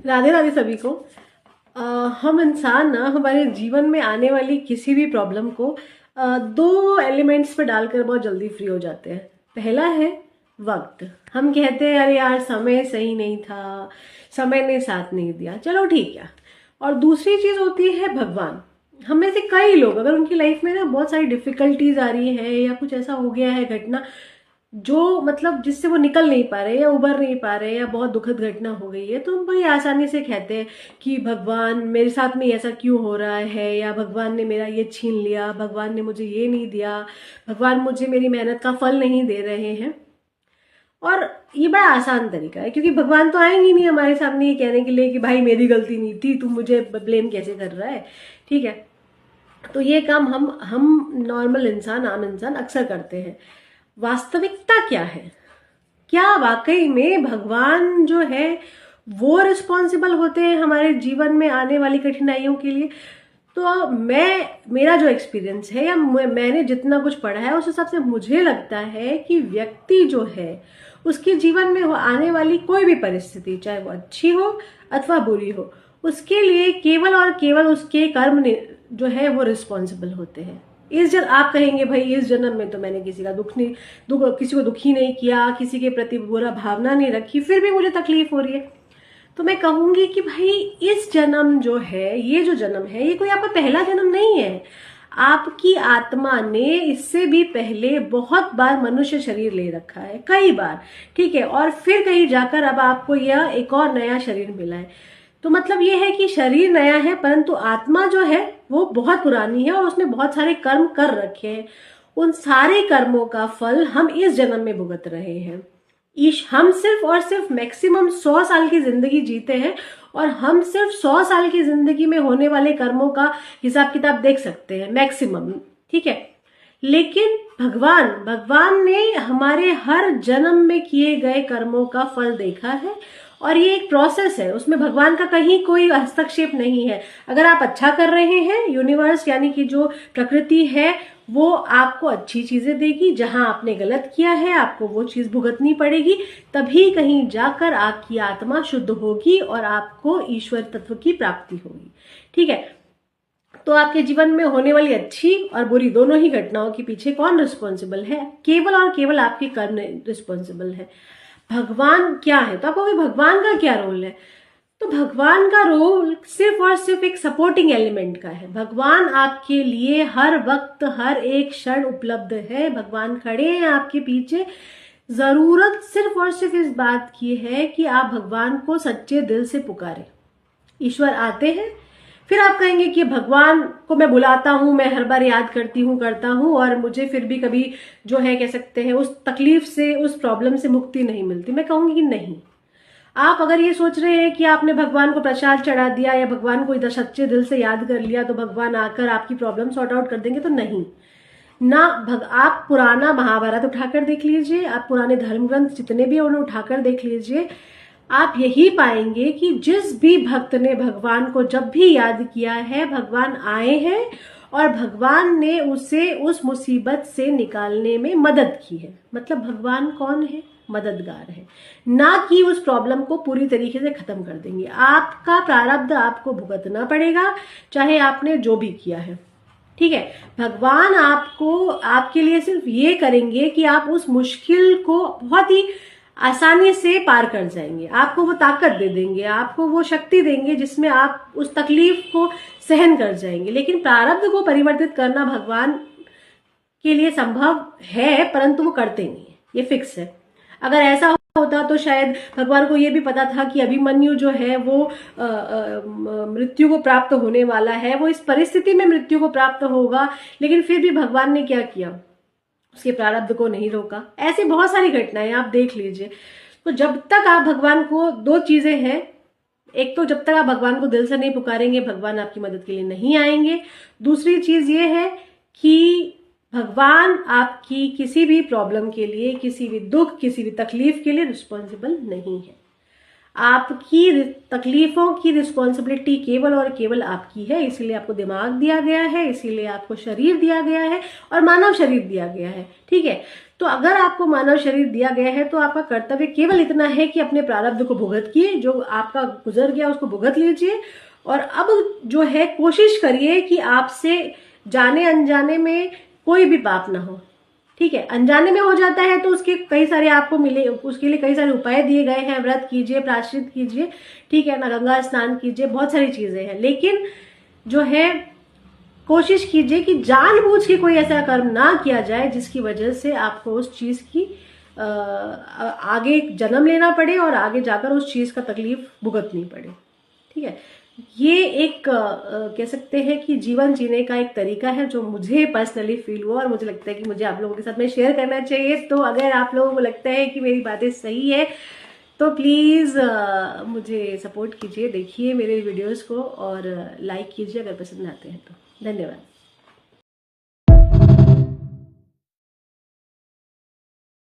राधे राधे सभी को। हम इंसान ना हमारे जीवन में आने वाली किसी भी प्रॉब्लम को दो एलिमेंट्स पे डालकर बहुत जल्दी फ्री हो जाते हैं। पहला है वक्त। हम कहते हैं अरे यार समय सही नहीं था, समय ने साथ नहीं दिया, चलो ठीक है। और दूसरी चीज होती है भगवान। हम में से कई लोग अगर उनकी लाइफ में ना बहुत सारी डिफिकल्टीज आ रही है या कुछ ऐसा हो गया है घटना जो मतलब जिससे वो निकल नहीं पा रहे या उबर नहीं पा रहे या बहुत दुखद घटना हो गई है, तो हम बड़ी आसानी से कहते हैं कि भगवान मेरे साथ में ऐसा क्यों हो रहा है, या भगवान ने मेरा ये छीन लिया, भगवान ने मुझे ये नहीं दिया, भगवान मुझे मेरी मेहनत का फल नहीं दे रहे हैं। और ये बड़ा आसान तरीका है क्योंकि भगवान तो आएंगे नहीं हमारे सामने ये कहने के लिए कि भाई मेरी गलती नहीं थी, तू मुझे ब्लेम कैसे कर रहा है। ठीक है, तो ये काम हम नॉर्मल इंसान, आम इंसान अक्सर करते हैं। वास्तविकता क्या है? क्या वाकई में भगवान जो है वो रिस्पॉन्सिबल होते हैं हमारे जीवन में आने वाली कठिनाइयों के लिए? तो मेरा जो एक्सपीरियंस है या मैंने जितना कुछ पढ़ा है उस हिसाब से मुझे लगता है कि व्यक्ति जो है उसके जीवन में आने वाली कोई भी परिस्थिति, चाहे वो अच्छी हो अथवा बुरी हो, उसके लिए केवल और केवल उसके कर्म जो है वो रिस्पॉन्सिबल होते हैं। आप कहेंगे भाई इस जन्म में तो मैंने किसी का किसी को दुखी नहीं किया, किसी के प्रति बुरा भावना नहीं रखी, फिर भी मुझे तकलीफ हो रही है। तो मैं कहूंगी कि भाई इस जन्म जो है, ये जो जन्म है, ये कोई आपका पहला जन्म नहीं है। आपकी आत्मा ने इससे भी पहले बहुत बार मनुष्य शरीर ले रखा है, कई बार। ठीक है, और फिर कहीं जाकर अब आपको यह एक और नया शरीर मिला है। तो मतलब ये है कि शरीर नया है परंतु आत्मा जो है वो बहुत पुरानी है और उसने बहुत सारे कर्म कर रखे हैं। उन सारे कर्मों का फल हम इस जन्म में भुगत रहे हैं। हम सिर्फ और सिर्फ मैक्सिमम 100 साल की जिंदगी जीते हैं और हम सिर्फ 100 साल की जिंदगी में होने वाले कर्मों का हिसाब किताब देख सकते हैं मैक्सिमम। ठीक है, लेकिन भगवान ने हमारे हर जन्म में किए गए कर्मों का फल देखा है और ये एक प्रोसेस है, उसमें भगवान का कहीं कोई हस्तक्षेप नहीं है। अगर आप अच्छा कर रहे हैं, यूनिवर्स यानी कि जो प्रकृति है वो आपको अच्छी चीजें देगी। जहां आपने गलत किया है आपको वो चीज भुगतनी पड़ेगी, तभी कहीं जाकर आपकी आत्मा शुद्ध होगी और आपको ईश्वर तत्व की प्राप्ति होगी। ठीक है, तो आपके जीवन में होने वाली अच्छी और बुरी दोनों ही घटनाओं के पीछे कौन रिस्पॉन्सिबल है? केवल और केवल आपके कर्म रिस्पॉन्सिबल है। भगवान क्या है? तो आप कहोगे भगवान का क्या रोल है? तो भगवान का रोल सिर्फ और सिर्फ एक सपोर्टिंग एलिमेंट का है। भगवान आपके लिए हर वक्त हर एक क्षण उपलब्ध है। भगवान खड़े हैं आपके पीछे। जरूरत सिर्फ और सिर्फ इस बात की है कि आप भगवान को सच्चे दिल से पुकारें। ईश्वर आते हैं। फिर आप कहेंगे कि भगवान को मैं बुलाता हूं, मैं हर बार याद करता हूं और मुझे फिर भी कभी जो है कह सकते हैं उस तकलीफ से, उस प्रॉब्लम से मुक्ति नहीं मिलती। मैं कहूंगी कि नहीं। आप अगर ये सोच रहे हैं कि आपने भगवान को प्रसाद चढ़ा दिया या भगवान को इधर सच्चे दिल से याद कर लिया तो भगवान आकर आपकी प्रॉब्लम सॉर्ट आउट कर देंगे, तो नहीं ना। आप पुराना महाभारत उठाकर देख लीजिए, आप पुराने धर्म ग्रंथ जितने भी उन्हें उठाकर देख लीजिए, आप यही पाएंगे कि जिस भी भक्त ने भगवान को जब भी याद किया है, भगवान आए हैं और भगवान ने उसे उस मुसीबत से निकालने में मदद की है। मतलब भगवान कौन है? मददगार है, ना कि उस प्रॉब्लम को पूरी तरीके से खत्म कर देंगे। आपका प्रारब्ध आपको भुगतना पड़ेगा, चाहे आपने जो भी किया है। ठीक है, भगवान आपको आपके लिए सिर्फ ये करेंगे कि आप उस मुश्किल को बहुत ही आसानी से पार कर जाएंगे। आपको वो ताकत दे देंगे, आपको वो शक्ति देंगे जिसमें आप उस तकलीफ को सहन कर जाएंगे। लेकिन प्रारब्ध को परिवर्तित करना भगवान के लिए संभव है परंतु वो करते नहीं है, ये फिक्स है। अगर ऐसा होता तो शायद भगवान को ये भी पता था कि अभिमन्यु जो है वो मृत्यु को प्राप्त होने वाला है, वो इस परिस्थिति में मृत्यु को प्राप्त होगा, लेकिन फिर भी भगवान ने क्या किया? उसके प्रारब्ध को नहीं रोका। ऐसी बहुत सारी घटनाएं आप देख लीजिए। तो जब तक आप भगवान को, दो चीजें हैं, एक तो जब तक आप भगवान को दिल से नहीं पुकारेंगे भगवान आपकी मदद के लिए नहीं आएंगे। दूसरी चीज ये है कि भगवान आपकी किसी भी प्रॉब्लम के लिए, किसी भी दुख, किसी भी तकलीफ के लिए रिस्पॉन्सिबल नहीं है। आपकी तकलीफों की रिस्पॉन्सिबिलिटी केवल और केवल आपकी है। इसीलिए आपको दिमाग दिया गया है, इसीलिए आपको शरीर दिया गया है और मानव शरीर दिया गया है। ठीक है, तो अगर आपको मानव शरीर दिया गया है तो आपका कर्तव्य केवल इतना है कि अपने प्रारब्ध को भुगतिए, जो आपका गुजर गया उसको भुगत लीजिए। और अब जो है कोशिश करिए कि आपसे जाने अनजाने में कोई भी पाप ना हो। ठीक है, अनजाने में हो जाता है तो उसके कई सारे आपको मिले, उसके लिए कई सारे उपाय दिए गए हैं। व्रत कीजिए, प्रायश्चित कीजिए, ठीक है ना, गंगा स्नान कीजिए, बहुत सारी चीजें हैं। लेकिन जो है कोशिश कीजिए कि जानबूझ के कोई ऐसा कर्म ना किया जाए जिसकी वजह से आपको उस चीज की आगे जन्म लेना पड़े और आगे जाकर उस चीज का तकलीफ भुगतनी पड़े। ठीक है, ये एक कह सकते हैं कि जीवन जीने का एक तरीका है जो मुझे पर्सनली फील हुआ और मुझे लगता है कि मुझे आप लोगों के साथ में शेयर करना चाहिए। तो अगर आप लोगों को लगता है कि मेरी बातें सही है तो प्लीज़ मुझे सपोर्ट कीजिए, देखिए मेरे वीडियोस को और लाइक कीजिए अगर पसंद आते हैं तो। धन्यवाद।